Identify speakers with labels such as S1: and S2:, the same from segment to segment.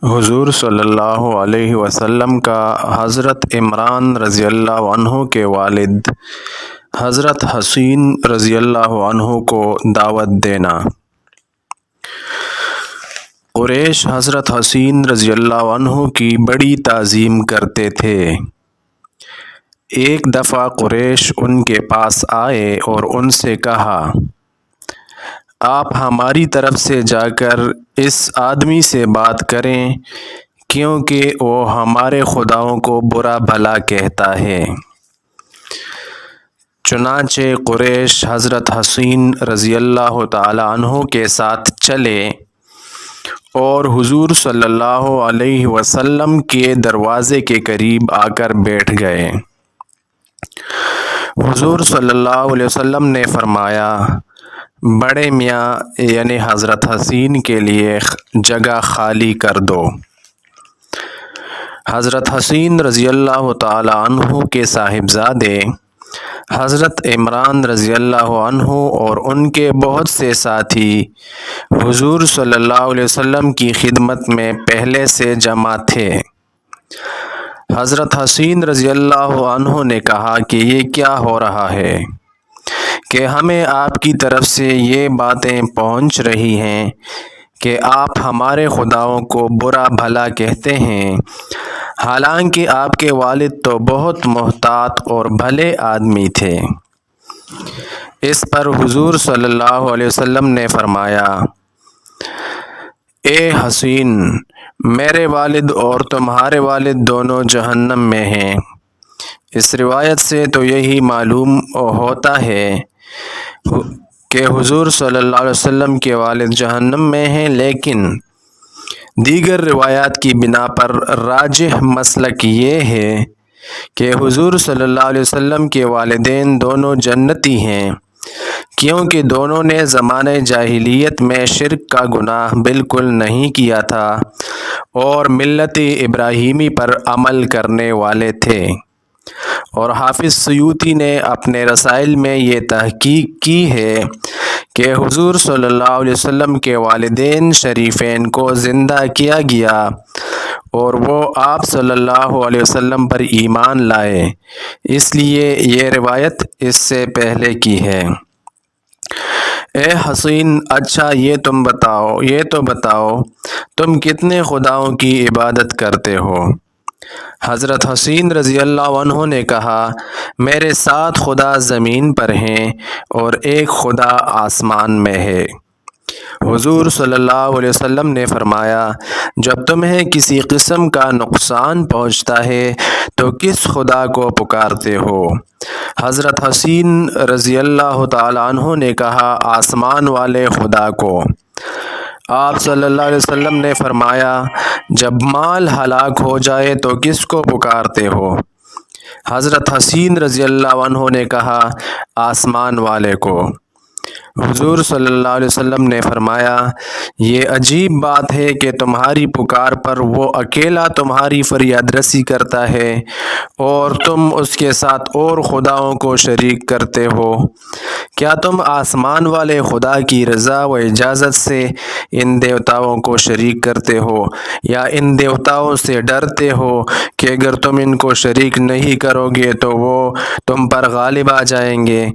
S1: حضور صلی اللہ علیہ وسلم کا حضرت عمران رضی اللہ عنہ کے والد حضرت حسین رضی اللہ عنہ کو دعوت دینا۔ قریش حضرت حسین رضی اللہ عنہ کی بڑی تعظیم کرتے تھے۔ ایک دفعہ قریش ان کے پاس آئے اور ان سے کہا، آپ ہماری طرف سے جا کر اس آدمی سے بات کریں کیونکہ وہ ہمارے خداؤں کو برا بھلا کہتا ہے۔ چنانچہ قریش حضرت حسین رضی اللہ تعالی عنہ کے ساتھ چلے اور حضور صلی اللہ علیہ وسلم کے دروازے کے قریب آ کر بیٹھ گئے۔ حضور صلی اللہ علیہ وسلم نے فرمایا، بڑے میاں یعنی حضرت حسین کے لیے جگہ خالی کر دو۔ حضرت حسین رضی اللہ تعالی عنہ کے صاحبزادے حضرت عمران رضی اللہ عنہ اور ان کے بہت سے ساتھی حضور صلی اللہ علیہ وسلم کی خدمت میں پہلے سے جمع تھے۔ حضرت حسین رضی اللہ عنہ نے کہا کہ یہ کیا ہو رہا ہے کہ ہمیں آپ کی طرف سے یہ باتیں پہنچ رہی ہیں کہ آپ ہمارے خداؤں کو برا بھلا کہتے ہیں، حالانکہ آپ کے والد تو بہت محتاط اور بھلے آدمی تھے۔ اس پر حضور صلی اللہ علیہ وسلم نے فرمایا، اے حسین، میرے والد اور تمہارے والد دونوں جہنم میں ہیں۔ اس روایت سے تو یہی معلوم ہوتا ہے کہ حضور صلی اللہ علیہ وسلم کے والد جہنم میں ہیں، لیکن دیگر روایات کی بنا پر راجح مسلک یہ ہے کہ حضور صلی اللہ علیہ وسلم کے والدین دونوں جنتی ہیں، کیونکہ دونوں نے زمانہ جاہلیت میں شرک کا گناہ بالکل نہیں کیا تھا اور ملت ابراہیمی پر عمل کرنے والے تھے۔ اور حافظ سیوطی نے اپنے رسائل میں یہ تحقیق کی ہے کہ حضور صلی اللہ علیہ وسلم کے والدین شریفین کو زندہ کیا گیا اور وہ آپ صلی اللہ علیہ وسلم پر ایمان لائے، اس لیے یہ روایت اس سے پہلے کی ہے۔ اے حسین، اچھا یہ تو بتاؤ تم کتنے خداؤں کی عبادت کرتے ہو؟ حضرت حسین رضی اللہ عنہ نے کہا، میرے 7 خدا زمین پر ہیں اور ایک خدا آسمان میں ہے۔ حضور صلی اللہ علیہ وسلم نے فرمایا، جب تمہیں کسی قسم کا نقصان پہنچتا ہے تو کس خدا کو پکارتے ہو؟ حضرت حسین رضی اللہ تعالی عنہ نے کہا، آسمان والے خدا کو۔ آپ صلی اللہ علیہ وسلم نے فرمایا، جب مال ہلاک ہو جائے تو کس کو پکارتے ہو؟ حضرت حسین رضی اللہ عنہ نے کہا، آسمان والے کو۔ حضور صلی اللہ علیہ وسلم نے فرمایا، یہ عجیب بات ہے کہ تمہاری پکار پر وہ اکیلا تمہاری فریاد رسی کرتا ہے اور تم اس کے ساتھ اور خداؤں کو شریک کرتے ہو۔ کیا تم آسمان والے خدا کی رضا و اجازت سے ان دیوتاؤں کو شریک کرتے ہو یا ان دیوتاؤں سے ڈرتے ہو کہ اگر تم ان کو شریک نہیں کرو گے تو وہ تم پر غالب آ جائیں گے؟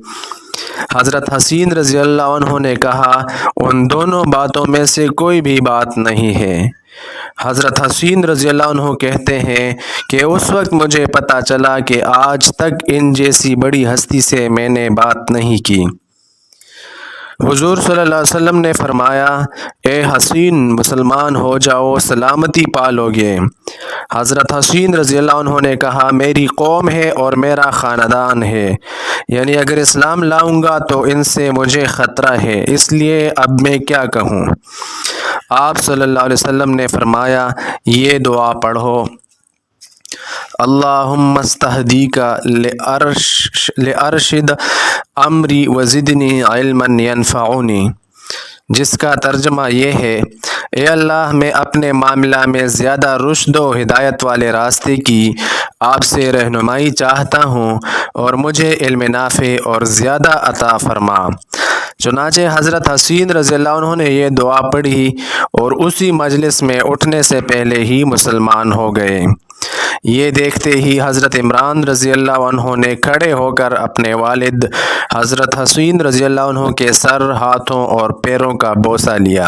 S1: حضرت حسین رضی اللہ عنہ نے کہا، ان دونوں باتوں میں سے کوئی بھی بات نہیں ہے۔ حضرت حسین رضی اللہ عنہ کہتے ہیں کہ اس وقت مجھے پتہ چلا کہ آج تک ان جیسی بڑی ہستی سے میں نے بات نہیں کی۔ حضور صلی اللہ علیہ وسلم نے فرمایا، اے حسین، مسلمان ہو جاؤ، سلامتی پالو گے۔ حضرت حسین رضی اللہ عنہ نے کہا، میری قوم ہے اور میرا خاندان ہے، یعنی اگر اسلام لاؤں گا تو ان سے مجھے خطرہ ہے، اس لیے اب میں کیا کہوں؟ آپ صلی اللہ علیہ وسلم نے فرمایا، یہ دعا پڑھو، اللہم استہدیک لارشد امری وزدنی علما ینفعنی۔ جس کا ترجمہ یہ ہے: اے اللہ، میں اپنے معاملہ میں زیادہ رشد و ہدایت والے راستے کی آپ سے رہنمائی چاہتا ہوں اور مجھے علم نافع اور زیادہ عطا فرما۔ چنانچہ حضرت حسین رضی اللہ عنہ نے یہ دعا پڑھی اور اسی مجلس میں اٹھنے سے پہلے ہی مسلمان ہو گئے۔ یہ دیکھتے ہی حضرت عمران رضی اللہ عنہ نے کھڑے ہو کر اپنے والد حضرت حسین رضی اللہ عنہ کے سر، ہاتھوں اور پیروں کا بوسہ لیا۔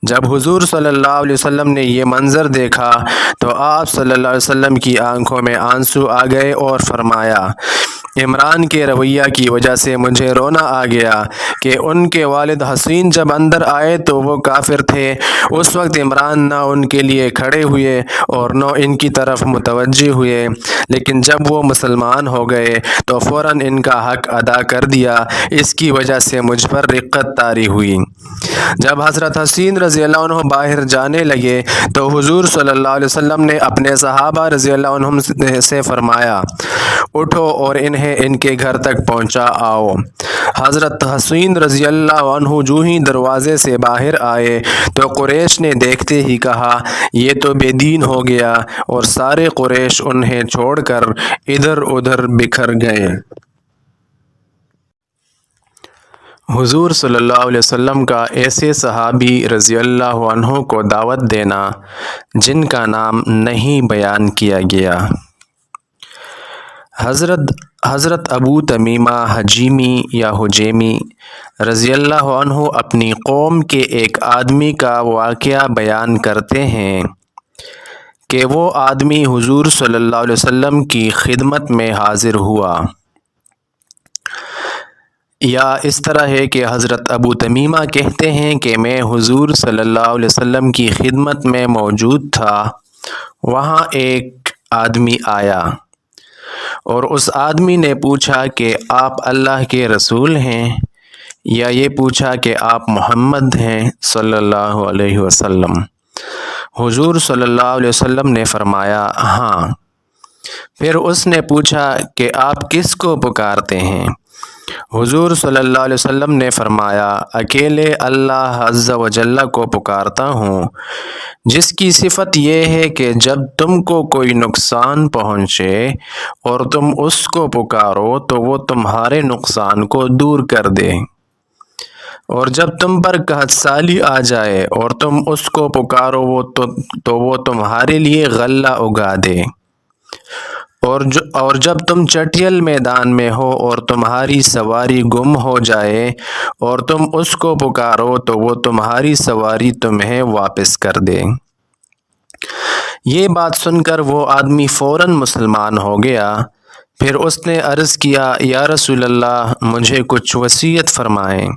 S1: جب حضور صلی اللہ علیہ وسلم نے یہ منظر دیکھا تو آپ صلی اللہ علیہ وسلم کی آنکھوں میں آنسو آ گئے اور فرمایا: عمران کے رویہ کی وجہ سے مجھے رونا آ گیا کہ ان کے والد حسین جب اندر آئے تو وہ کافر تھے۔ اس وقت عمران نہ ان کے لیے کھڑے ہوئے اور نہ ان کی طرف متوجہ ہوئے، لیکن جب وہ مسلمان ہو گئے تو فوراً ان کا حق ادا کر دیا۔ اس کی وجہ سے مجھ پر رقت طاری ہوئی۔ جب حضرت حسین رضی اللہ عنہ باہر جانے لگے تو حضور صلی اللہ علیہ وسلم نے اپنے صحابہ رضی اللہ عنہم سے فرمایا: اٹھو اور انہیں ان کے گھر تک پہنچا آؤ۔ حضرت حسین رضی اللہ عنہ جو ہی دروازے سے باہر آئے تو قریش نے دیکھتے ہی کہا: یہ تو بے دین ہو گیا، اور سارے قریش انہیں چھوڑ کر ادھر ادھر بکھر گئے۔ حضور صلی اللہ علیہ وسلم کا ایسے صحابی رضی اللہ عنہ کو دعوت دینا جن کا نام نہیں بیان کیا گیا۔ حضرت ابو تمیمہ حجیمی یا حجیمی رضی اللہ عنہ اپنی قوم کے ایک آدمی کا واقعہ بیان کرتے ہیں کہ وہ آدمی حضور صلی اللہ علیہ وسلم کی خدمت میں حاضر ہوا، یا اس طرح ہے کہ حضرت ابو تمیمہ کہتے ہیں کہ میں حضور صلی اللہ علیہ وسلم کی خدمت میں موجود تھا۔ وہاں ایک آدمی آیا اور اس آدمی نے پوچھا کہ آپ اللہ کے رسول ہیں، یا یہ پوچھا کہ آپ محمد ہیں صلی اللہ علیہ وسلم۔ حضور صلی اللہ علیہ وسلم نے فرمایا: ہاں۔ پھر اس نے پوچھا کہ آپ کس کو پکارتے ہیں؟ حضور صلی اللہ علیہ وسلم نے فرمایا: اکیلے اللہ عز و جل کو پکارتا ہوں، جس کی صفت یہ ہے کہ جب تم کو کوئی نقصان پہنچے اور تم اس کو پکارو تو وہ تمہارے نقصان کو دور کر دے، اور جب تم پر قحط سالی آ جائے اور تم اس کو پکارو تو وہ تمہارے لیے غلہ اگا دے، اور جب تم چٹیل میدان میں ہو اور تمہاری سواری گم ہو جائے اور تم اس کو پکارو تو وہ تمہاری سواری تمہیں واپس کر دے۔ یہ بات سن کر وہ آدمی فوراً مسلمان ہو گیا۔ پھر اس نے عرض کیا: یا رسول اللہ، مجھے کچھ وصیت فرمائیں۔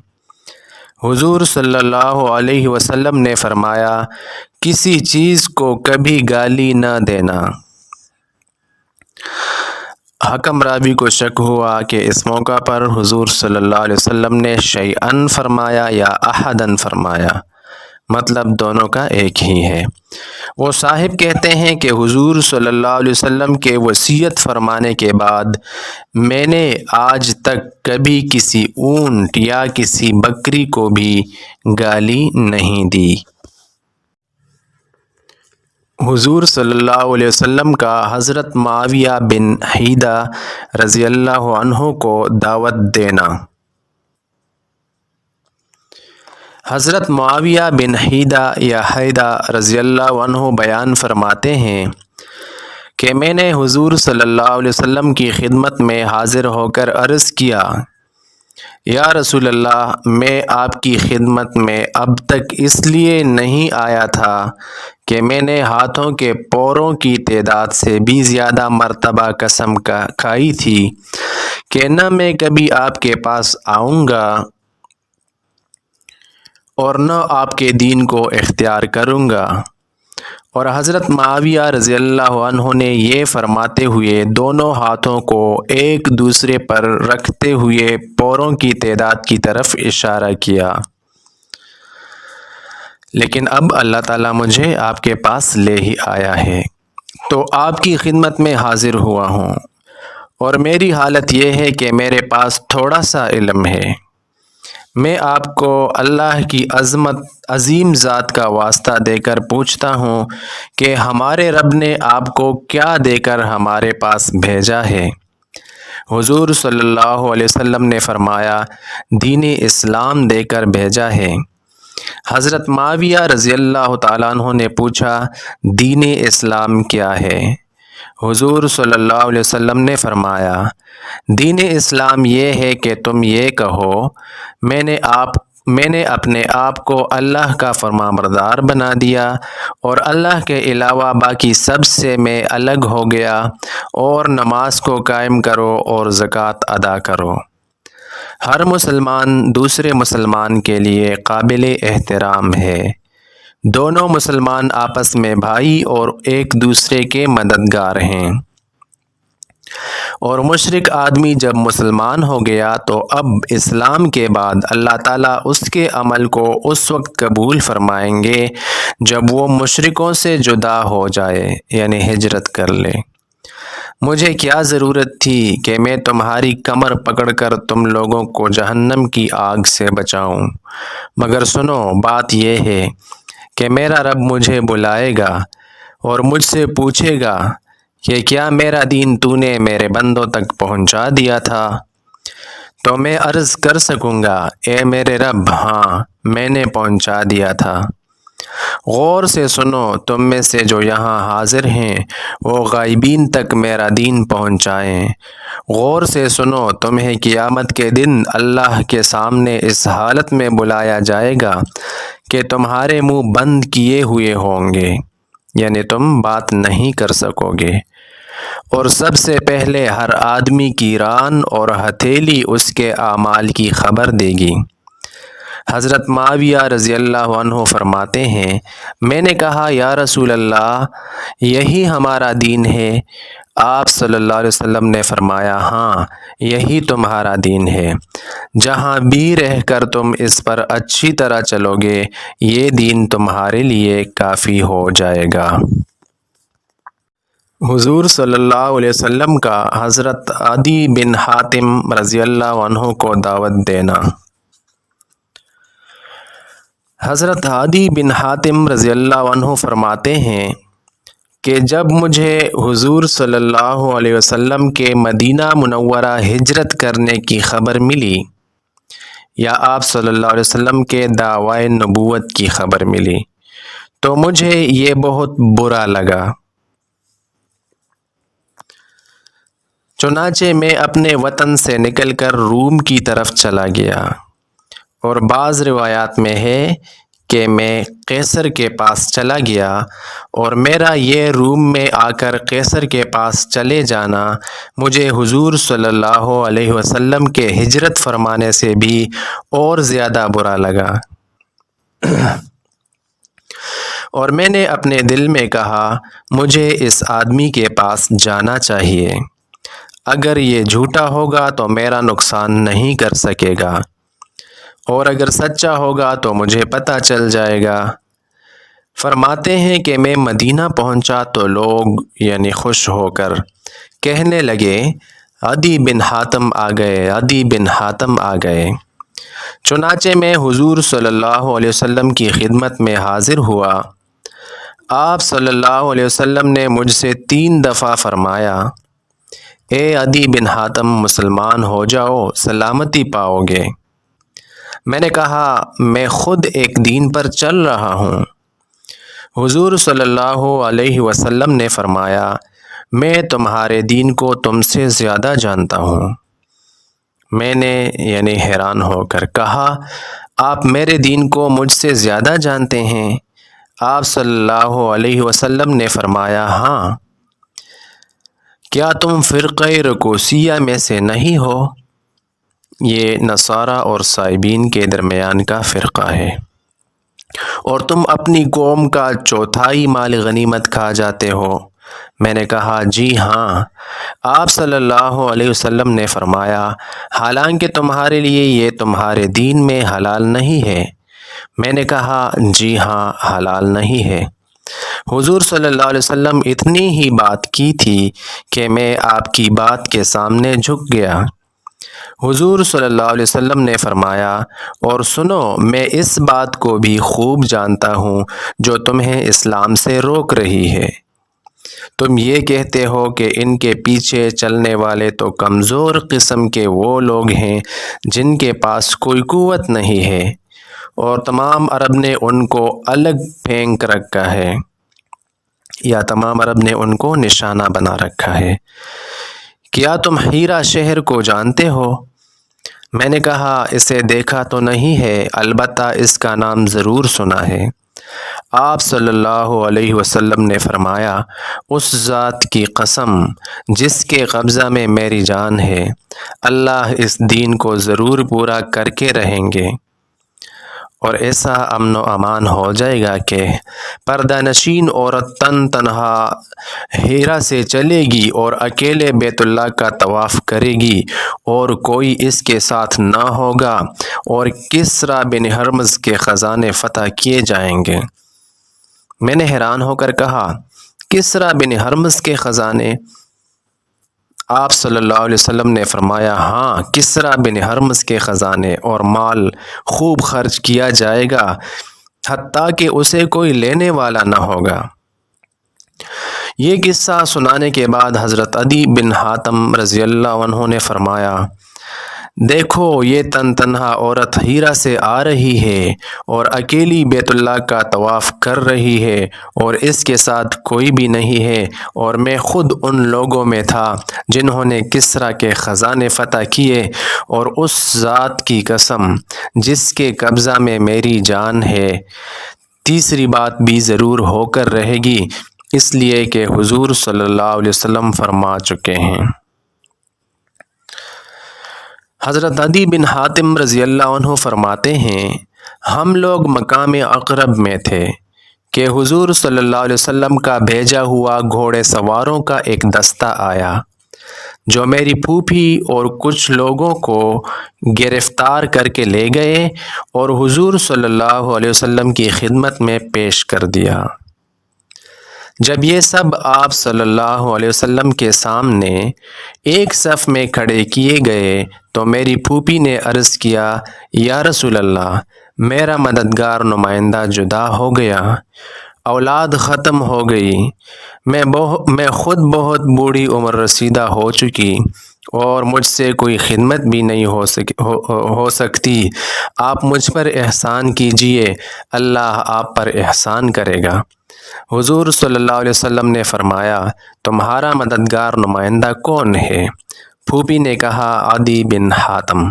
S1: حضور صلی اللہ علیہ وسلم نے فرمایا: کسی چیز کو کبھی گالی نہ دینا۔ حکم راوی کو شک ہوا کہ اس موقع پر حضور صلی اللہ علیہ وسلم نے شیئن فرمایا یا احدن فرمایا، مطلب دونوں کا ایک ہی ہے۔ وہ صاحب کہتے ہیں کہ حضور صلی اللہ علیہ وسلم کے وصیت فرمانے کے بعد میں نے آج تک کبھی کسی اونٹ یا کسی بکری کو بھی گالی نہیں دی۔ حضور صلی اللہ علیہ وسلم کا حضرت معاویہ بن حیدہ رضی اللہ عنہ کو دعوت دینا۔ حضرت معاویہ بن حیدہ یا حیدہ رضی اللہ عنہ بیان فرماتے ہیں کہ میں نے حضور صلی اللہ علیہ وسلم کی خدمت میں حاضر ہو کر عرض کیا: یا رسول اللہ، میں آپ کی خدمت میں اب تک اس لیے نہیں آیا تھا کہ میں نے ہاتھوں کے پوروں کی تعداد سے بھی زیادہ مرتبہ قسم کھائی تھی کہ نہ میں کبھی آپ کے پاس آؤں گا اور نہ آپ کے دین کو اختیار کروں گا۔ اور حضرت معاویہ رضی اللہ عنہ نے یہ فرماتے ہوئے دونوں ہاتھوں کو ایک دوسرے پر رکھتے ہوئے پوروں کی تعداد کی طرف اشارہ کیا: لیکن اب اللہ تعالیٰ مجھے آپ کے پاس لے ہی آیا ہے، تو آپ کی خدمت میں حاضر ہوا ہوں، اور میری حالت یہ ہے کہ میرے پاس تھوڑا سا علم ہے۔ میں آپ کو اللہ کی عظیم ذات کا واسطہ دے کر پوچھتا ہوں کہ ہمارے رب نے آپ کو کیا دے کر ہمارے پاس بھیجا ہے؟ حضور صلی اللہ علیہ وسلم نے فرمایا، دین اسلام دے کر بھیجا ہے۔ حضرت معاویہ رضی اللہ تعالیٰ عنہ نے پوچھا، دین اسلام کیا ہے؟ حضور صلی اللہ علیہ وسلم نے فرمایا، دین اسلام یہ ہے کہ تم یہ کہو، میں نے اپنے آپ کو اللہ کا فرمانبردار بنا دیا اور اللہ کے علاوہ باقی سب سے میں الگ ہو گیا، اور نماز کو قائم کرو اور زکوٰۃ ادا کرو۔ ہر مسلمان دوسرے مسلمان کے لیے قابل احترام ہے۔ دونوں مسلمان آپس میں بھائی اور ایک دوسرے کے مددگار ہیں، اور مشرک آدمی جب مسلمان ہو گیا تو اب اسلام کے بعد اللہ تعالیٰ اس کے عمل کو اس وقت قبول فرمائیں گے جب وہ مشرکوں سے جدا ہو جائے، یعنی ہجرت کر لے۔ مجھے کیا ضرورت تھی کہ میں تمہاری کمر پکڑ کر تم لوگوں کو جہنم کی آگ سے بچاؤں؟ مگر سنو، بات یہ ہے کہ میرا رب مجھے بلائے گا اور مجھ سے پوچھے گا کہ کیا میرا دین تو نے میرے بندوں تک پہنچا دیا تھا؟ تو میں عرض کر سکوں گا، اے میرے رب، ہاں میں نے پہنچا دیا تھا۔ غور سے سنو، تم میں سے جو یہاں حاضر ہیں وہ غائبین تک میرا دین پہنچائیں۔ غور سے سنو، تمہیں قیامت کے دن اللہ کے سامنے اس حالت میں بلایا جائے گا کہ تمہارے منہ بند کیے ہوئے ہوں گے، یعنی تم بات نہیں کر سکو گے، اور سب سے پہلے ہر آدمی کی ران اور ہتھیلی اس کے اعمال کی خبر دے گی۔ حضرت معاویہ رضی اللہ عنہ فرماتے ہیں، میں نے کہا، یا رسول اللہ، یہی ہمارا دین ہے؟ آپ صلی اللہ علیہ وسلم نے فرمایا، ہاں یہی تمہارا دین ہے۔ جہاں بھی رہ کر تم اس پر اچھی طرح چلو گے، یہ دین تمہارے لیے کافی ہو جائے گا۔ حضور صلی اللہ علیہ وسلم کا حضرت عدی بن حاتم رضی اللہ عنہ کو دعوت دینا۔ حضرت عدی بن حاتم رضی اللہ عنہ فرماتے ہیں کہ جب مجھے حضور صلی اللہ علیہ وسلم کے مدینہ منورہ ہجرت کرنے کی خبر ملی، یا آپ صلی اللہ علیہ وسلم کے دعوی نبوت کی خبر ملی، تو مجھے یہ بہت برا لگا۔ چنانچہ میں اپنے وطن سے نکل کر روم کی طرف چلا گیا، اور بعض روایات میں ہے کہ میں قیصر کے پاس چلا گیا، اور میرا یہ روم میں آ کر قیصر کے پاس چلے جانا مجھے حضور صلی اللہ علیہ وسلم کے ہجرت فرمانے سے بھی اور زیادہ برا لگا، اور میں نے اپنے دل میں کہا، مجھے اس آدمی کے پاس جانا چاہیے، اگر یہ جھوٹا ہوگا تو میرا نقصان نہیں کر سکے گا، اور اگر سچا ہوگا تو مجھے پتہ چل جائے گا۔ فرماتے ہیں کہ میں مدینہ پہنچا تو لوگ یعنی خوش ہو کر کہنے لگے، عدی بن حاتم آ گئے، عدی بن حاتم آ گئے۔ چنانچہ میں حضور صلی اللہ علیہ وسلم کی خدمت میں حاضر ہوا۔ آپ صلی اللہ علیہ وسلم نے مجھ سے 3 دفعہ فرمایا، اے عدی بن حاتم، مسلمان ہو جاؤ، سلامتی پاؤ گے۔ میں نے کہا، میں خود ایک دین پر چل رہا ہوں۔ حضور صلی اللہ علیہ وسلم نے فرمایا، میں تمہارے دین کو تم سے زیادہ جانتا ہوں۔ میں نے یعنی حیران ہو کر کہا، آپ میرے دین کو مجھ سے زیادہ جانتے ہیں؟ آپ صلی اللہ علیہ وسلم نے فرمایا، ہاں۔ کیا تم فرقہ رکوسیہ میں سے نہیں ہو؟ یہ نصارہ اور سائبین کے درمیان کا فرقہ ہے، اور تم اپنی قوم کا 1/4 مال غنیمت کھا جاتے ہو۔ میں نے کہا، جی ہاں۔ آپ صلی اللہ علیہ وسلم نے فرمایا، حالانکہ تمہارے لیے یہ تمہارے دین میں حلال نہیں ہے۔ میں نے کہا، جی ہاں، حلال نہیں ہے۔ حضور صلی اللہ علیہ وسلم اتنی ہی بات کی تھی کہ میں آپ کی بات کے سامنے جھک گیا۔ حضور صلی اللہ علیہ وسلم نے فرمایا، اور سنو، میں اس بات کو بھی خوب جانتا ہوں جو تمہیں اسلام سے روک رہی ہے۔ تم یہ کہتے ہو کہ ان کے پیچھے چلنے والے تو کمزور قسم کے وہ لوگ ہیں جن کے پاس کوئی قوت نہیں ہے، اور تمام عرب نے ان کو الگ پھینک رکھا ہے، یا تمام عرب نے ان کو نشانہ بنا رکھا ہے۔ کیا تم حیرہ شہر کو جانتے ہو؟ میں نے کہا، اسے دیکھا تو نہیں ہے، البتہ اس کا نام ضرور سنا ہے۔ آپ صلی اللہ علیہ وسلم نے فرمایا، اس ذات کی قسم جس کے قبضہ میں میری جان ہے، اللہ اس دین کو ضرور پورا کر کے رہیں گے، اور ایسا امن و امان ہو جائے گا کہ پردہ نشین عورت تن تنہا ہیرا سے چلے گی اور اکیلے بیت اللہ کا طواف کرے گی، اور کوئی اس کے ساتھ نہ ہوگا، اور کسریٰ بن ہرمز کے خزانے فتح کیے جائیں گے۔ میں نے حیران ہو کر کہا، کسریٰ بن ہرمز کے خزانے؟ آپ صلی اللہ علیہ وسلم نے فرمایا، ہاں، کسریٰ بن ہرمز کے خزانے اور مال خوب خرچ کیا جائے گا، حتیٰ کہ اسے کوئی لینے والا نہ ہوگا۔ یہ قصہ سنانے کے بعد حضرت عدی بن حاتم رضی اللہ عنہ نے فرمایا، دیکھو، یہ تن تنہا عورت ہیرا سے آ رہی ہے اور اکیلی بیت اللہ کا طواف کر رہی ہے، اور اس کے ساتھ کوئی بھی نہیں ہے، اور میں خود ان لوگوں میں تھا جنہوں نے کسریٰ کے خزانے فتح کیے، اور اس ذات کی قسم جس کے قبضہ میں میری جان ہے، تیسری بات بھی ضرور ہو کر رہے گی، اس لیے کہ حضور صلی اللہ علیہ وسلم فرما چکے ہیں۔ حضرت عدی بن حاتم رضی اللہ عنہ فرماتے ہیں، ہم لوگ مقام اقرب میں تھے کہ حضور صلی اللہ علیہ وسلم کا بھیجا ہوا گھوڑے سواروں کا ایک دستہ آیا، جو میری پھوپھی اور کچھ لوگوں کو گرفتار کر کے لے گئے اور حضور صلی اللہ علیہ وسلم کی خدمت میں پیش کر دیا۔ جب یہ سب آپ صلی اللہ علیہ وسلم کے سامنے ایک صف میں کھڑے کیے گئے تو میری پھوپھی نے عرض کیا، یا رسول اللہ، میرا مددگار نمائندہ جدا ہو گیا، اولاد ختم ہو گئی، میں خود بہت بوڑھی عمر رسیدہ ہو چکی، اور مجھ سے کوئی خدمت بھی نہیں ہو سکتی، آپ مجھ پر احسان کیجئے، اللہ آپ پر احسان کرے گا۔ حضور صلی اللہ علیہ وسلم نے فرمایا، تمہارا مددگار نمائندہ کون ہے؟ پھوپھی نے کہا، عدی بن حاتم۔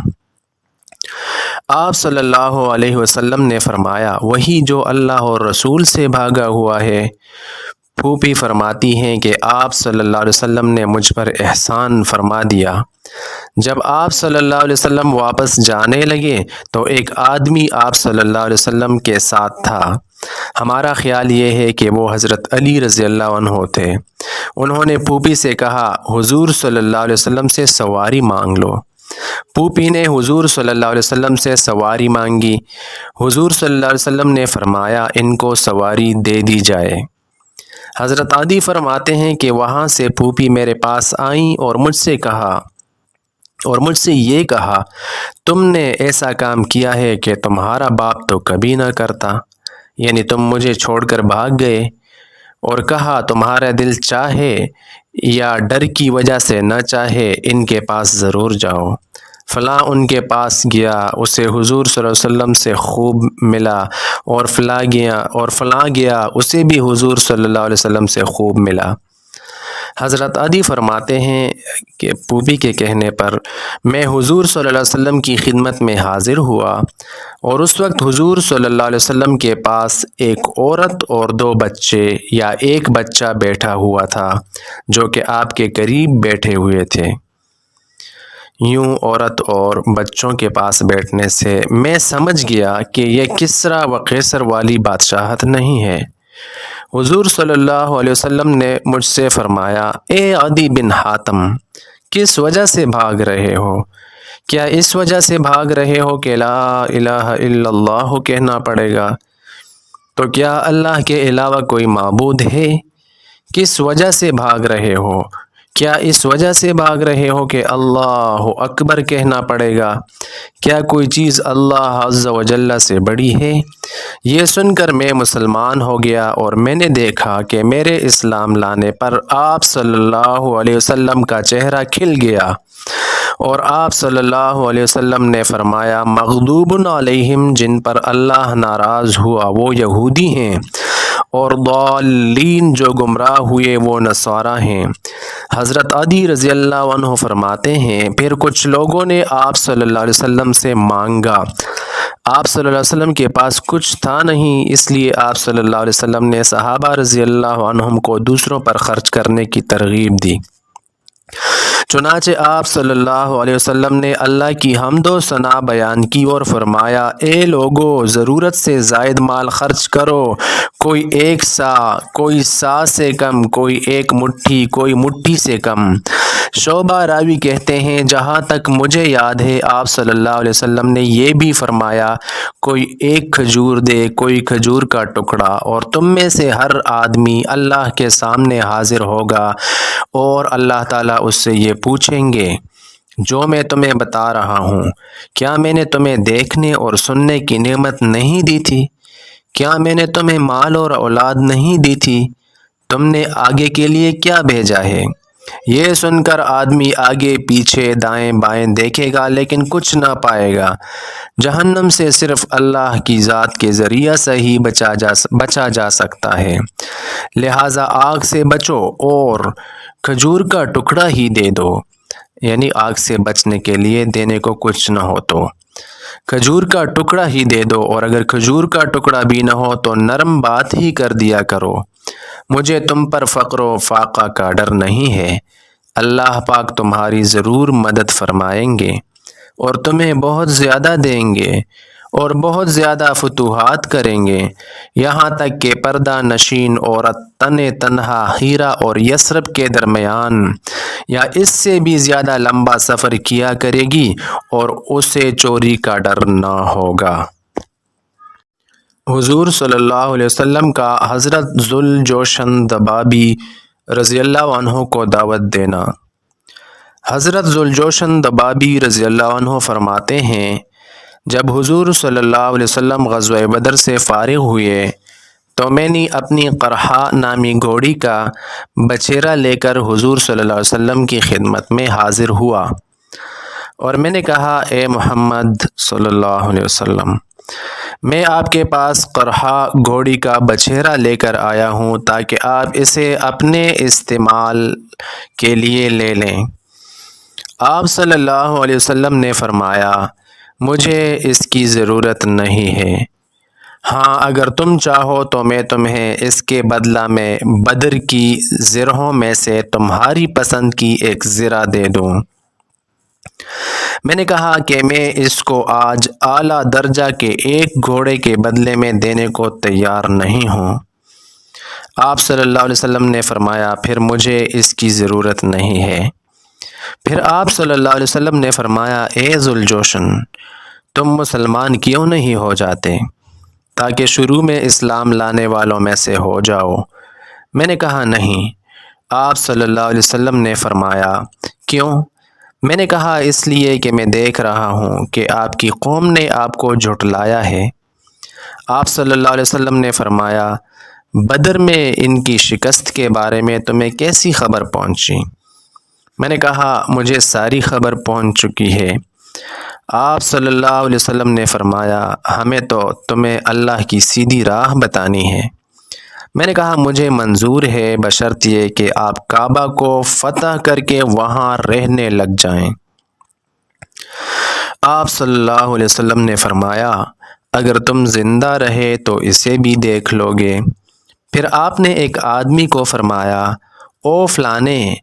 S1: آپ صلی اللہ علیہ وسلم نے فرمایا، وہی جو اللہ اور رسول سے بھاگا ہوا ہے۔ پھوپھی فرماتی ہیں کہ آپ صلی اللہ علیہ وسلم نے مجھ پر احسان فرما دیا۔ جب آپ صلی اللہ علیہ وسلم واپس جانے لگے تو ایک آدمی آپ صلی اللہ علیہ وسلم کے ساتھ تھا۔ ہمارا خیال یہ ہے کہ وہ حضرت علی رضی اللہ عنہ تھے۔ انہوں نے پھوپھی سے کہا، حضور صلی اللہ علیہ وسلم سے سواری مانگ لو۔ پھوپھی نے حضور صلی اللہ علیہ وسلم سے سواری مانگی۔ حضور صلی اللہ علیہ وسلم نے فرمایا، ان کو سواری دے دی جائے۔ حضرت عدی فرماتے ہیں کہ وہاں سے پھوپھی میرے پاس آئیں اور مجھ سے یہ کہا، تم نے ایسا کام کیا ہے کہ تمہارا باپ تو کبھی نہ کرتا، یعنی تم مجھے چھوڑ کر بھاگ گئے، اور کہا، تمہارا دل چاہے یا ڈر کی وجہ سے نہ چاہے، ان کے پاس ضرور جاؤ۔ فلاں ان کے پاس گیا، اسے حضور صلی اللہ علیہ وسلم سے خوب ملا، اور فلاں گیا، اسے بھی حضور صلی اللہ علیہ وسلم سے خوب ملا۔ حضرت عدی فرماتے ہیں کہ پھوپھی کے کہنے پر میں حضور صلی اللہ علیہ وسلم کی خدمت میں حاضر ہوا، اور اس وقت حضور صلی اللہ علیہ وسلم کے پاس ایک عورت اور 2 بچے یا ایک بچہ بیٹھا ہوا تھا، جو کہ آپ کے قریب بیٹھے ہوئے تھے۔ یوں عورت اور بچوں کے پاس بیٹھنے سے میں سمجھ گیا کہ یہ کسریٰ و قیصر والی بادشاہت نہیں ہے۔ حضور صلی اللہ علیہ وسلم نے مجھ سے فرمایا، اے عدی بن حاتم، کس وجہ سے بھاگ رہے ہو؟ کیا اس وجہ سے بھاگ رہے ہو کہ لا الہ الا اللہ کہنا پڑے گا؟ تو کیا اللہ کے علاوہ کوئی معبود ہے؟ کس وجہ سے بھاگ رہے ہو؟ کیا اس وجہ سے بھاگ رہے ہو کہ اللہ اکبر کہنا پڑے گا؟ کیا کوئی چیز اللہ عز و جل سے بڑی ہے؟ یہ سن کر میں مسلمان ہو گیا اور میں نے دیکھا کہ میرے اسلام لانے پر آپ صلی اللہ علیہ وسلم کا چہرہ کھل گیا، اور آپ صلی اللہ علیہ وسلم نے فرمایا، مغضوب علیہم، جن پر اللہ ناراض ہوا وہ یہودی ہیں، اور ضالین، جو گمراہ ہوئے وہ نصارہ ہیں۔ حضرت علی رضی اللہ عنہ فرماتے ہیں، پھر کچھ لوگوں نے آپ صلی اللہ علیہ وسلم سے مانگا۔ آپ صلی اللہ علیہ وسلم کے پاس کچھ تھا نہیں، اس لیے آپ صلی اللہ علیہ وسلم نے صحابہ رضی اللہ عنہم کو دوسروں پر خرچ کرنے کی ترغیب دی۔ چنانچہ آپ صلی اللہ علیہ وسلم نے اللہ کی حمد و ثنا بیان کی اور فرمایا، اے لوگو، ضرورت سے زائد مال خرچ کرو، کوئی 1 سا، کوئی سا سے کم، کوئی 1 مٹھی، کوئی مٹھی سے کم۔ شعبہ راوی کہتے ہیں، جہاں تک مجھے یاد ہے آپ صلی اللہ علیہ وسلم نے یہ بھی فرمایا، کوئی 1 کھجور دے، کوئی کھجور کا ٹکڑا، اور تم میں سے ہر آدمی اللہ کے سامنے حاضر ہوگا اور اللہ تعالیٰ اس سے یہ پوچھیں گے، جو میں تمہیں بتا رہا ہوں، کیا میں نے تمہیں دیکھنے اور سننے کی نعمت نہیں دی تھی؟ کیا میں نے تمہیں مال اور اولاد نہیں دی تھی؟ تم نے آگے کے لیے کیا بھیجا ہے؟ یہ سن کر آدمی آگے پیچھے دائیں بائیں دیکھے گا لیکن کچھ نہ پائے گا۔ جہنم سے صرف اللہ کی ذات کے ذریعہ سے ہی بچا جا سکتا ہے، لہٰذا آگ سے بچو اور کھجور کا ٹکڑا ہی دے دو، یعنی آگ سے بچنے کے لیے دینے کو کچھ نہ ہو تو کھجور کا ٹکڑا ہی دے دو، اور اگر کھجور کا ٹکڑا بھی نہ ہو تو نرم بات ہی کر دیا کرو۔ مجھے تم پر فقر و فاقہ کا ڈر نہیں ہے، اللہ پاک تمہاری ضرور مدد فرمائیں گے اور تمہیں بہت زیادہ دیں گے اور بہت زیادہ فتوحات کریں گے، یہاں تک کہ پردہ نشین عورت تنہا ہیرا اور یثرب کے درمیان یا اس سے بھی زیادہ لمبا سفر کیا کرے گی اور اسے چوری کا ڈر نہ ہوگا۔ حضور صلی اللہ علیہ وسلم کا حضرت ذوالجوشن دبابی رضی اللہ عنہ کو دعوت دینا۔ حضرت ذوالجوشن دبابی رضی اللہ عنہ فرماتے ہیں، جب حضور صلی اللہ علیہ وسلم غزوہ بدر سے فارغ ہوئے تو میں نے اپنی قرحہ نامی گھوڑی کا بچھیرا لے کر حضور صلی اللہ علیہ وسلم کی خدمت میں حاضر ہوا، اور میں نے کہا، اے محمد صلی اللہ علیہ وسلم، میں آپ کے پاس قرحہ گھوڑی کا بچھیرا لے کر آیا ہوں تاکہ آپ اسے اپنے استعمال کے لیے لے لیں۔ آپ صلی اللہ علیہ وسلم نے فرمایا، مجھے اس کی ضرورت نہیں ہے، ہاں اگر تم چاہو تو میں تمہیں اس کے بدلہ میں بدر کی زرہوں میں سے تمہاری پسند کی ایک زرہ دے دوں۔ میں نے کہا کہ میں اس کو آج اعلیٰ درجہ کے 1 گھوڑے کے بدلے میں دینے کو تیار نہیں ہوں۔ آپ صلی اللہ علیہ وسلم نے فرمایا، پھر مجھے اس کی ضرورت نہیں ہے۔ پھر آپ صلی اللہ علیہ وسلم نے فرمایا، اے ذوالجوشن، تم مسلمان کیوں نہیں ہو جاتے تاکہ شروع میں اسلام لانے والوں میں سے ہو جاؤ؟ میں نے کہا، نہیں۔ آپ صلی اللہ علیہ وسلم نے فرمایا، کیوں؟ میں نے کہا، اس لیے کہ میں دیکھ رہا ہوں کہ آپ کی قوم نے آپ کو جھٹلایا ہے۔ آپ صلی اللہ علیہ وسلم نے فرمایا، بدر میں ان کی شکست کے بارے میں تمہیں کیسی خبر پہنچی؟ میں نے کہا، مجھے ساری خبر پہنچ چکی ہے۔ آپ صلی اللہ علیہ وسلم نے فرمایا، ہمیں تو تمہیں اللہ کی سیدھی راہ بتانی ہے۔ میں نے کہا، مجھے منظور ہے، بشرط یہ کہ آپ کعبہ کو فتح کر کے وہاں رہنے لگ جائیں۔ آپ صلی اللہ علیہ وسلم نے فرمایا، اگر تم زندہ رہے تو اسے بھی دیکھ لو گے۔ پھر آپ نے ایک آدمی کو فرمایا، او فلانے،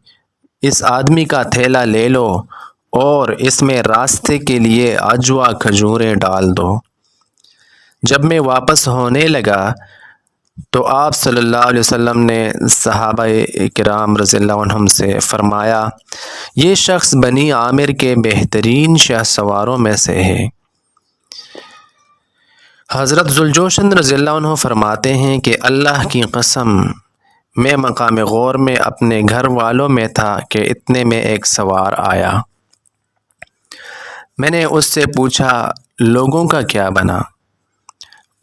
S1: اس آدمی کا تھیلا لے لو اور اس میں راستے کے لیے عجوہ کھجوریں ڈال دو۔ جب میں واپس ہونے لگا تو آپ صلی اللہ علیہ وسلم نے صحابہ کرام رضی اللہ عنہم سے فرمایا، یہ شخص بنی عامر کے بہترین شاہ سواروں میں سے ہے۔ حضرت ذوالجوشن رضی اللہ عنہ فرماتے ہیں کہ اللہ کی قسم، میں مقام غور میں اپنے گھر والوں میں تھا کہ اتنے میں ایک سوار آیا۔ میں نے اس سے پوچھا لوگوں کا کیا بنا؟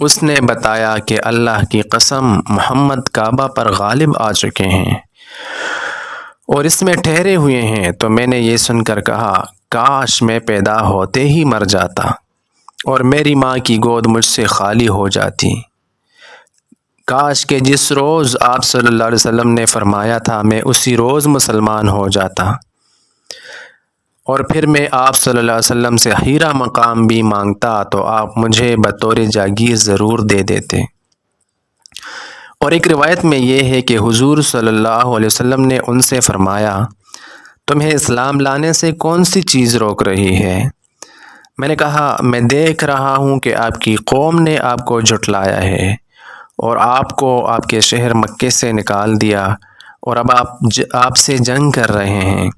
S1: اس نے بتایا کہ اللہ کی قسم محمد کعبہ پر غالب آ چکے ہیں اور اس میں ٹھہرے ہوئے ہیں۔ تو میں نے یہ سن کر کہا کاش میں پیدا ہوتے ہی مر جاتا اور میری ماں کی گود مجھ سے خالی ہو جاتی۔ کاش کہ جس روز آپ صلی اللہ علیہ وسلم نے فرمایا تھا میں اسی روز مسلمان ہو جاتا، اور پھر میں آپ صلی اللہ علیہ وسلم سے ہیرا مقام بھی مانگتا تو آپ مجھے بطور جاگیر ضرور دے دیتے۔ اور ایک روایت میں یہ ہے کہ حضور صلی اللہ علیہ وسلم نے ان سے فرمایا تمہیں اسلام لانے سے کون سی چیز روک رہی ہے؟ میں نے کہا میں دیکھ رہا ہوں کہ آپ کی قوم نے آپ کو جھٹلایا ہے اور آپ کو آپ کے شہر مکے سے نکال دیا اور اب آپ سے جنگ کر رہے ہیں۔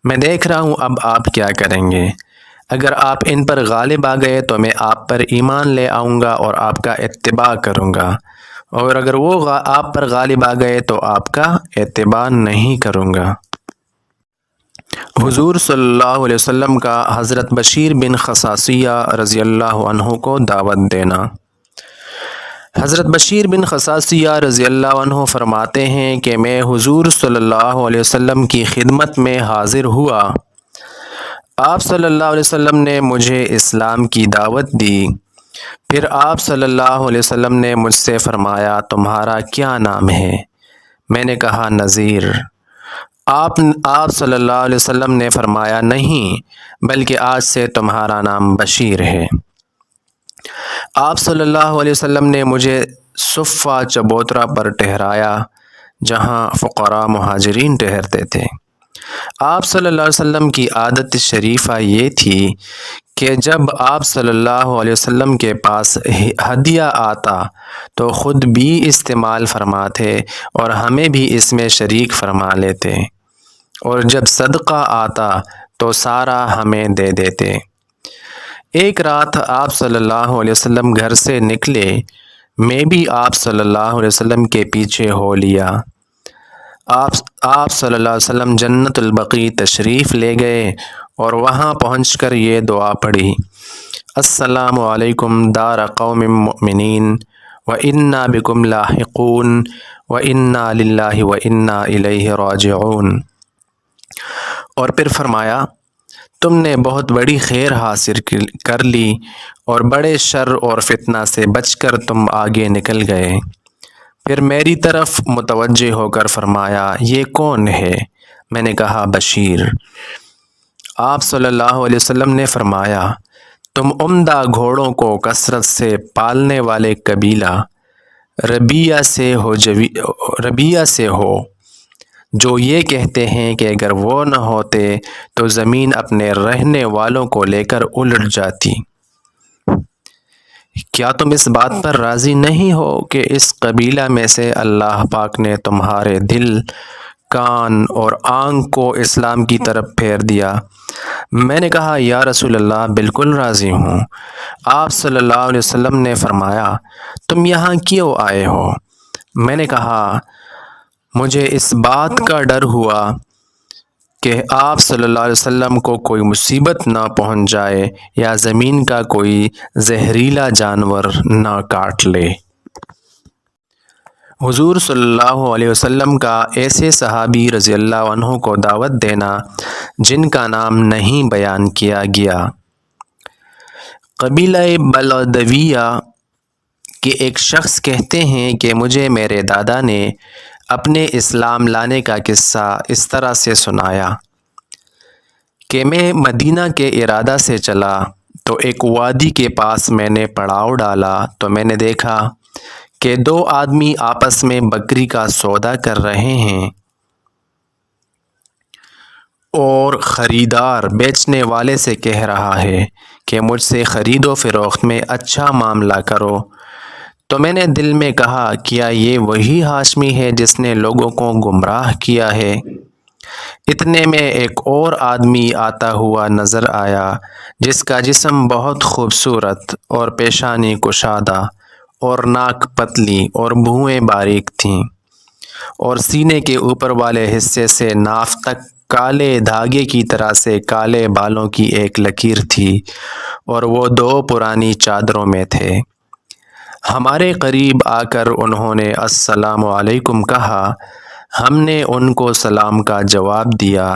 S1: میں دیکھ رہا ہوں اب آپ کیا کریں گے۔ اگر آپ ان پر غالب آ گئے تو میں آپ پر ایمان لے آؤں گا اور آپ کا اتباع کروں گا، اور اگر وہ آپ پر غالب آ گئے تو آپ کا اتباع نہیں کروں گا۔ حضور صلی اللہ علیہ وسلم کا حضرت بشیر بن خصاصیہ رضی اللہ عنہ کو دعوت دینا۔ حضرت بشیر بن خصاصیہ رضی اللہ عنہ فرماتے ہیں کہ میں حضور صلی اللہ علیہ وسلم کی خدمت میں حاضر ہوا۔ آپ صلی اللہ علیہ وسلم نے مجھے اسلام کی دعوت دی۔ پھر آپ صلی اللہ علیہ وسلم نے مجھ سے فرمایا تمہارا کیا نام ہے؟ میں نے کہا نذیر۔ آپ صلی اللہ علیہ وسلم نے فرمایا نہیں، بلکہ آج سے تمہارا نام بشیر ہے۔ آپ صلی اللہ علیہ وسلم نے مجھے صفہ چبوترا پر ٹھہرایا جہاں فقراء مہاجرین ٹھہرتے تھے۔ آپ صلی اللہ علیہ وسلم کی عادت شریفہ یہ تھی کہ جب آپ صلی اللہ علیہ وسلم کے پاس ہدیہ آتا تو خود بھی استعمال فرماتے اور ہمیں بھی اس میں شریک فرما لیتے، اور جب صدقہ آتا تو سارا ہمیں دے دیتے۔ ایک رات آپ صلی اللہ علیہ وسلم گھر سے نکلے، میں بھی آپ صلی اللہ علیہ وسلم کے پیچھے ہو لیا۔ آپ صلی اللہ علیہ وسلم جنت البقیع تشریف لے گئے اور وہاں پہنچ کر یہ دعا پڑھی السلام علیکم دار قوم مؤمنین وَإِنَّا بِكُمْ لاحقون وَإِنَّا لِلَّهِ وَإِنَّا إِلَيْهِ راجعون۔ اور پھر فرمایا تم نے بہت بڑی خیر حاصل کر لی اور بڑے شر اور فتنہ سے بچ کر تم آگے نکل گئے۔ پھر میری طرف متوجہ ہو کر فرمایا یہ کون ہے؟ میں نے کہا بشیر۔ آپ صلی اللہ علیہ وسلم نے فرمایا تم عمدہ گھوڑوں کو کثرت سے پالنے والے قبیلہ ربیہ سے ہو، جو یہ کہتے ہیں کہ اگر وہ نہ ہوتے تو زمین اپنے رہنے والوں کو لے کر الٹ جاتی۔ کیا تم اس بات پر راضی نہیں ہو کہ اس قبیلہ میں سے اللہ پاک نے تمہارے دل، کان اور آنکھ کو اسلام کی طرف پھیر دیا؟ میں نے کہا یا رسول اللہ بالکل راضی ہوں۔ آپ صلی اللہ علیہ وسلم نے فرمایا تم یہاں کیوں آئے ہو؟ میں نے کہا مجھے اس بات کا ڈر ہوا کہ آپ صلی اللہ علیہ وسلم کو کوئی مصیبت نہ پہنچ جائے یا زمین کا کوئی زہریلا جانور نہ کاٹ لے۔ حضور صلی اللہ علیہ وسلم کا ایسے صحابی رضی اللہ عنہ کو دعوت دینا جن کا نام نہیں بیان کیا گیا۔ قبیلہ بلدویہ کے ایک شخص کہتے ہیں کہ مجھے میرے دادا نے اپنے اسلام لانے کا قصہ اس طرح سے سنایا کہ میں مدینہ کے ارادہ سے چلا تو ایک وادی کے پاس میں نے پڑاؤ ڈالا تو میں نے دیکھا کہ دو آدمی آپس میں بکری کا سودا کر رہے ہیں اور خریدار بیچنے والے سے کہہ رہا ہے کہ مجھ سے خرید و فروخت میں اچھا معاملہ کرو۔ تو میں نے دل میں کہا کیا یہ وہی ہاشمی ہے جس نے لوگوں کو گمراہ کیا ہے؟ اتنے میں ایک اور آدمی آتا ہوا نظر آیا جس کا جسم بہت خوبصورت اور پیشانی کشادہ اور ناک پتلی اور بھویں باریک تھیں، اور سینے کے اوپر والے حصے سے ناف تک کالے دھاگے کی طرح سے کالے بالوں کی ایک لکیر تھی اور وہ 2 پرانی چادروں میں تھے۔ ہمارے قریب آ کر انہوں نے السلام علیکم کہا۔ ہم نے ان کو سلام کا جواب دیا۔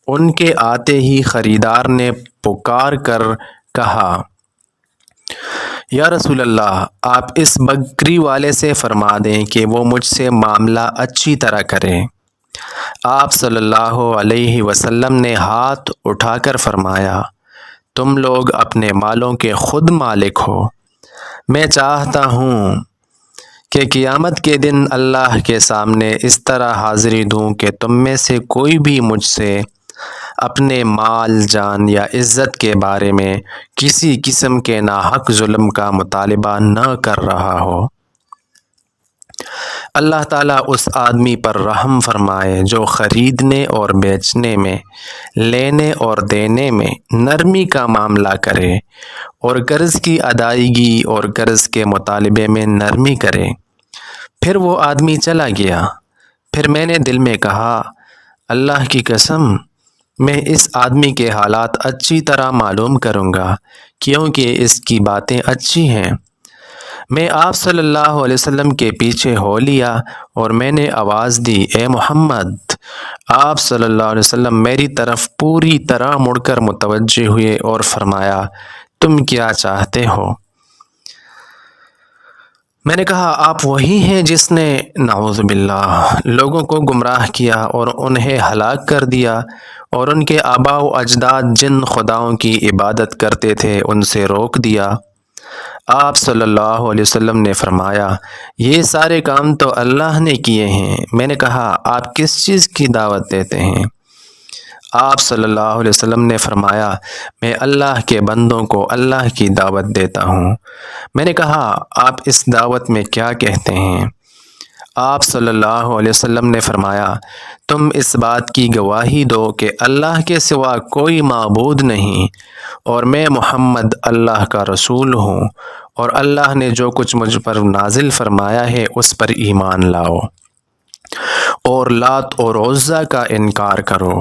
S1: ان کے آتے ہی خریدار نے پکار کر کہا، یا رسول اللہ، آپ اس بکری والے سے فرما دیں کہ وہ مجھ سے معاملہ اچھی طرح کرے۔ آپ صلی اللہ علیہ وسلم نے ہاتھ اٹھا کر فرمایا، تم لوگ اپنے مالوں کے خود مالک ہو۔ میں چاہتا ہوں کہ قیامت کے دن اللہ کے سامنے اس طرح حاضری دوں کہ تم میں سے کوئی بھی مجھ سے اپنے مال، جان یا عزت کے بارے میں کسی قسم کے ناحق ظلم کا مطالبہ نہ کر رہا ہو۔ اللہ تعالیٰ اس آدمی پر رحم فرمائے جو خریدنے اور بیچنے میں، لینے اور دینے میں نرمی کا معاملہ کرے اور قرض کی ادائیگی اور قرض کے مطالبے میں نرمی کرے۔ پھر وہ آدمی چلا گیا۔ پھر میں نے دل میں کہا، اللہ کی قسم، میں اس آدمی کے حالات اچھی طرح معلوم کروں گا کیونکہ اس کی باتیں اچھی ہیں۔ میں آپ صلی اللہ علیہ وسلم کے پیچھے ہو لیا اور میں نے آواز دی، اے محمد۔ آپ صلی اللہ علیہ وسلم میری طرف پوری طرح مڑ کر متوجہ ہوئے اور فرمایا، تم کیا چاہتے ہو؟ میں نے کہا، آپ وہی ہیں جس نے نعوذ باللہ لوگوں کو گمراہ کیا اور انہیں ہلاک کر دیا اور ان کے آباء و اجداد جن خداؤں کی عبادت کرتے تھے ان سے روک دیا۔ آپ صلی اللہ علیہ وسلم نے فرمایا، یہ سارے کام تو اللہ نے کیے ہیں۔ میں نے کہا، آپ کس چیز کی دعوت دیتے ہیں؟ آپ صلی اللہ علیہ وسلم نے فرمایا، میں اللہ کے بندوں کو اللہ کی دعوت دیتا ہوں۔ میں نے کہا، آپ اس دعوت میں کیا کہتے ہیں؟ آپ صلی اللہ علیہ وسلم نے فرمایا، تم اس بات کی گواہی دو کہ اللہ کے سوا کوئی معبود نہیں اور میں محمد اللہ کا رسول ہوں، اور اللہ نے جو کچھ مجھ پر نازل فرمایا ہے اس پر ایمان لاؤ، اور لات اور عزیٰ کا انکار کرو،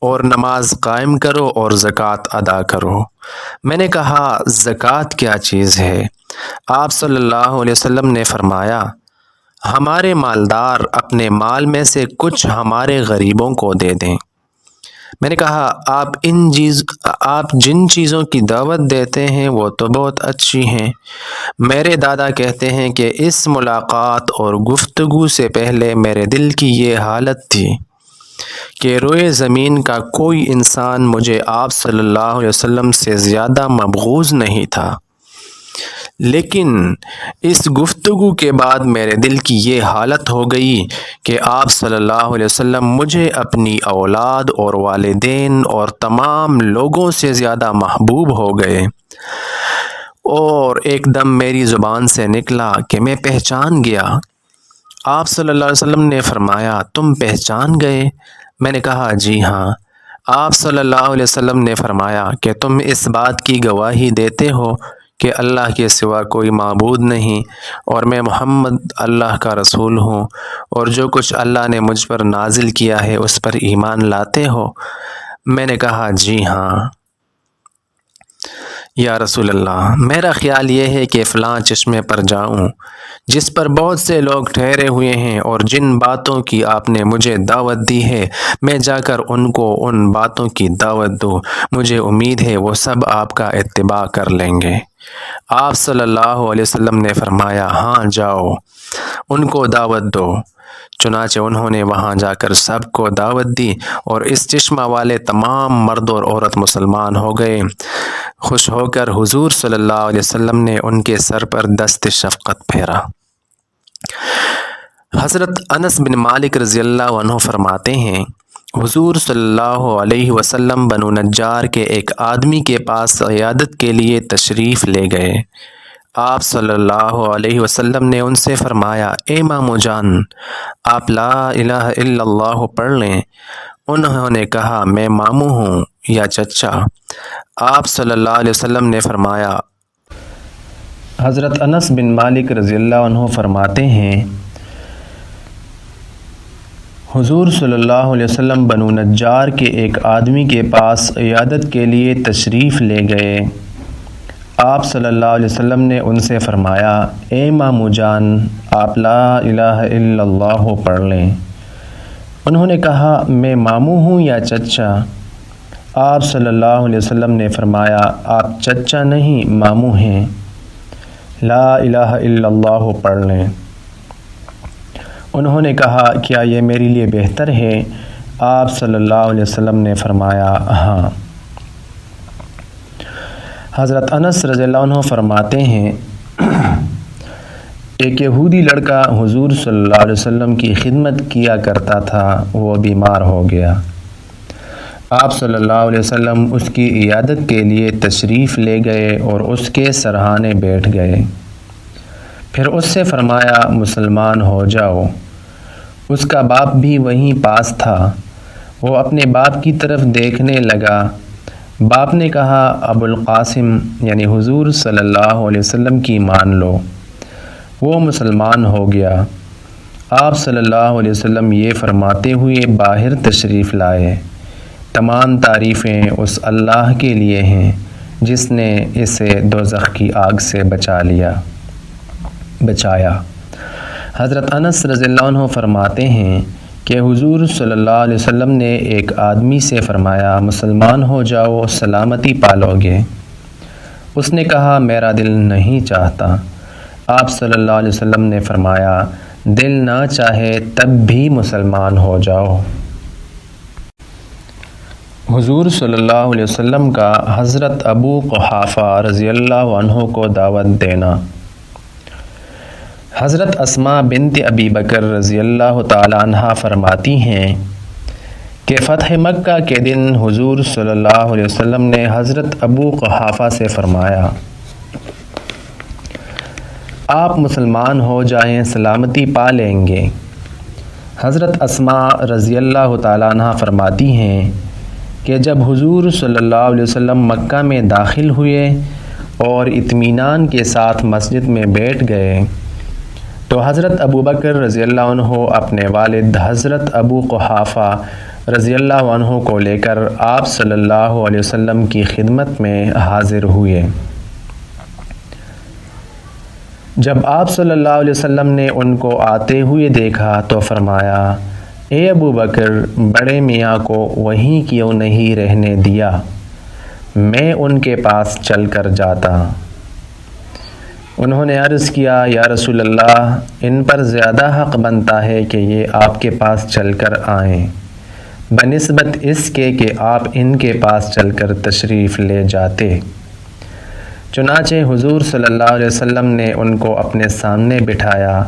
S1: اور نماز قائم کرو اور زکوٰۃ ادا کرو۔ میں نے کہا، زکوٰۃ کیا چیز ہے؟ آپ صلی اللہ علیہ وسلم نے فرمایا، ہمارے مالدار اپنے مال میں سے کچھ ہمارے غریبوں کو دے دیں۔ میں نے کہا، آپ جن چیزوں کی دعوت دیتے ہیں وہ تو بہت اچھی ہیں۔ میرے دادا کہتے ہیں کہ اس ملاقات اور گفتگو سے پہلے میرے دل کی یہ حالت تھی کہ روئے زمین کا کوئی انسان مجھے آپ صلی اللہ علیہ وسلم سے زیادہ مبغوض نہیں تھا، لیکن اس گفتگو کے بعد میرے دل کی یہ حالت ہو گئی کہ آپ صلی اللہ علیہ وسلم مجھے اپنی اولاد اور والدین اور تمام لوگوں سے زیادہ محبوب ہو گئے، اور ایک دم میری زبان سے نکلا کہ میں پہچان گیا۔ آپ صلی اللہ علیہ وسلم نے فرمایا، تم پہچان گئے؟ میں نے کہا، جی ہاں۔ آپ صلی اللہ علیہ وسلم نے فرمایا کہ تم اس بات کی گواہی دیتے ہو کہ اللہ کے سوا کوئی معبود نہیں اور میں محمد اللہ کا رسول ہوں، اور جو کچھ اللہ نے مجھ پر نازل کیا ہے اس پر ایمان لاتے ہو؟ میں نے کہا، جی ہاں یا رسول اللہ، میرا خیال یہ ہے کہ فلاں چشمے پر جاؤں جس پر بہت سے لوگ ٹھہرے ہوئے ہیں، اور جن باتوں کی آپ نے مجھے دعوت دی ہے میں جا کر ان کو ان باتوں کی دعوت دوں۔ مجھے امید ہے وہ سب آپ کا اتباع کر لیں گے۔ آپ صلی اللہ علیہ وسلم نے فرمایا، ہاں جاؤ، ان کو دعوت دو۔ چنانچہ انہوں نے وہاں جا کر سب کو دعوت دی اور اس چشمہ والے تمام مرد اور عورت مسلمان ہو گئے۔ خوش ہو کر حضور صلی اللہ علیہ وسلم نے ان کے سر پر دست شفقت پھیرا۔ حضرت انس بن مالک رضی اللہ عنہ فرماتے ہیں، حضور صلی اللہ علیہ وسلم بنو نجار کے ایک آدمی کے پاس عیادت کے لیے تشریف لے گئے۔ آپ صلی اللہ علیہ وسلم نے ان سے فرمایا، اے مامو جان، آپ لا الہ الا اللہ پڑھ لیں۔ انہوں نے کہا، میں ماموں ہوں یا چچا؟ آپ صلی اللہ علیہ وسلم نے فرمایا، حضرت انس بن مالک رضی اللہ عنہ فرماتے ہیں، حضور صلی اللہ علیہ وسلم بنو نجار کے ایک آدمی کے پاس عیادت کے لیے تشریف لے گئے۔ آپ صلی اللہ علیہ وسلم نے ان سے فرمایا، اے ماموں جان، آپ لا الہ الا اللہ پڑھ لیں۔ انہوں نے کہا، میں ماموں ہوں یا چچا؟ آپ صلی اللہ علیہ وسلم نے فرمایا، آپ چچا نہیں ماموں ہیں، لا الہ الا اللہ پڑھ لیں۔ انہوں نے کہا، کیا یہ میرے لیے بہتر ہے؟ آپ صلی اللہ علیہ وسلم نے فرمایا، ہاں۔ حضرت انس رضی اللہ عنہ فرماتے ہیں، ایک یہودی لڑکا حضور صلی اللہ علیہ وسلم کی خدمت کیا کرتا تھا، وہ بیمار ہو گیا۔ آپ صلی اللہ علیہ وسلم اس کی عیادت کے لیے تشریف لے گئے اور اس کے سرہانے بیٹھ گئے۔ پھر اس سے فرمایا، مسلمان ہو جاؤ۔ اس کا باپ بھی وہیں پاس تھا۔ وہ اپنے باپ کی طرف دیکھنے لگا۔ باپ نے کہا، ابو القاسم یعنی حضور صلی اللہ علیہ وسلم کی مان لو۔ وہ مسلمان ہو گیا۔ آپ صلی اللہ علیہ وسلم یہ فرماتے ہوئے باہر تشریف لائے، تمام تعریفیں اس اللہ کے لیے ہیں جس نے اسے دوزخ کی آگ سے بچایا۔ حضرت انس رضی اللہ عنہ فرماتے ہیں کہ حضور صلی اللہ علیہ وسلم نے ایک آدمی سے فرمایا، مسلمان ہو جاؤ، سلامتی پالو گے۔ اس نے کہا، میرا دل نہیں چاہتا۔ آپ صلی اللہ علیہ وسلم نے فرمایا، دل نہ چاہے تب بھی مسلمان ہو جاؤ۔ حضور صلی اللہ علیہ وسلم کا حضرت ابو قحافہ رضی اللہ عنہ کو دعوت دینا۔ حضرت اسماء بنت ابی بکر رضی اللہ تعالی عنہ فرماتی ہیں کہ فتح مکہ کے دن حضور صلی اللہ علیہ وسلم نے حضرت ابو قحافہ سے فرمایا، آپ مسلمان ہو جائیں، سلامتی پا لیں گے۔ حضرت اسماء رضی اللہ تعالی عنہ فرماتی ہیں کہ جب حضور صلی اللہ علیہ وسلم مکہ میں داخل ہوئے اور اطمینان کے ساتھ مسجد میں بیٹھ گئے تو حضرت ابو بکر رضی اللہ عنہ اپنے والد حضرت ابو قحافہ رضی اللہ عنہ کو لے کر آپ صلی اللہ علیہ وسلم کی خدمت میں حاضر ہوئے۔ جب آپ صلی اللہ علیہ وسلم نے ان کو آتے ہوئے دیکھا تو فرمایا، اے ابو بکر، بڑے میاں کو وہیں کیوں نہیں رہنے دیا؟ میں ان کے پاس چل کر جاتا۔ انہوں نے عرض کیا، یا رسول اللہ، ان پر زیادہ حق بنتا ہے کہ یہ آپ کے پاس چل کر آئیں بنسبت اس کے کہ آپ ان کے پاس چل کر تشریف لے جاتے۔ چنانچہ حضور صلی اللہ علیہ وسلم نے ان کو اپنے سامنے بٹھایا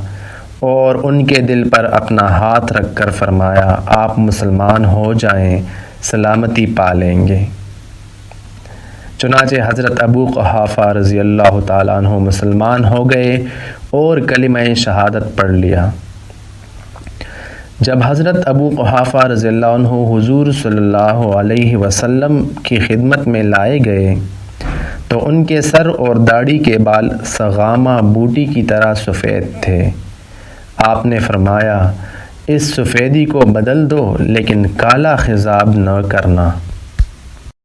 S1: اور ان کے دل پر اپنا ہاتھ رکھ کر فرمایا، آپ مسلمان ہو جائیں، سلامتی پا لیں گے۔ چنانچہ حضرت ابو قحافہ رضی اللہ تعالیٰ عنہ مسلمان ہو گئے اور کلمہ شہادت پڑھ لیا۔ جب حضرت ابو قحافہ رضی اللہ عنہ حضور صلی اللہ علیہ وسلم کی خدمت میں لائے گئے تو ان کے سر اور داڑھی کے بال سغامہ بوٹی کی طرح سفید تھے۔ آپ نے فرمایا، اس سفیدی کو بدل دو لیکن کالا خضاب نہ کرنا۔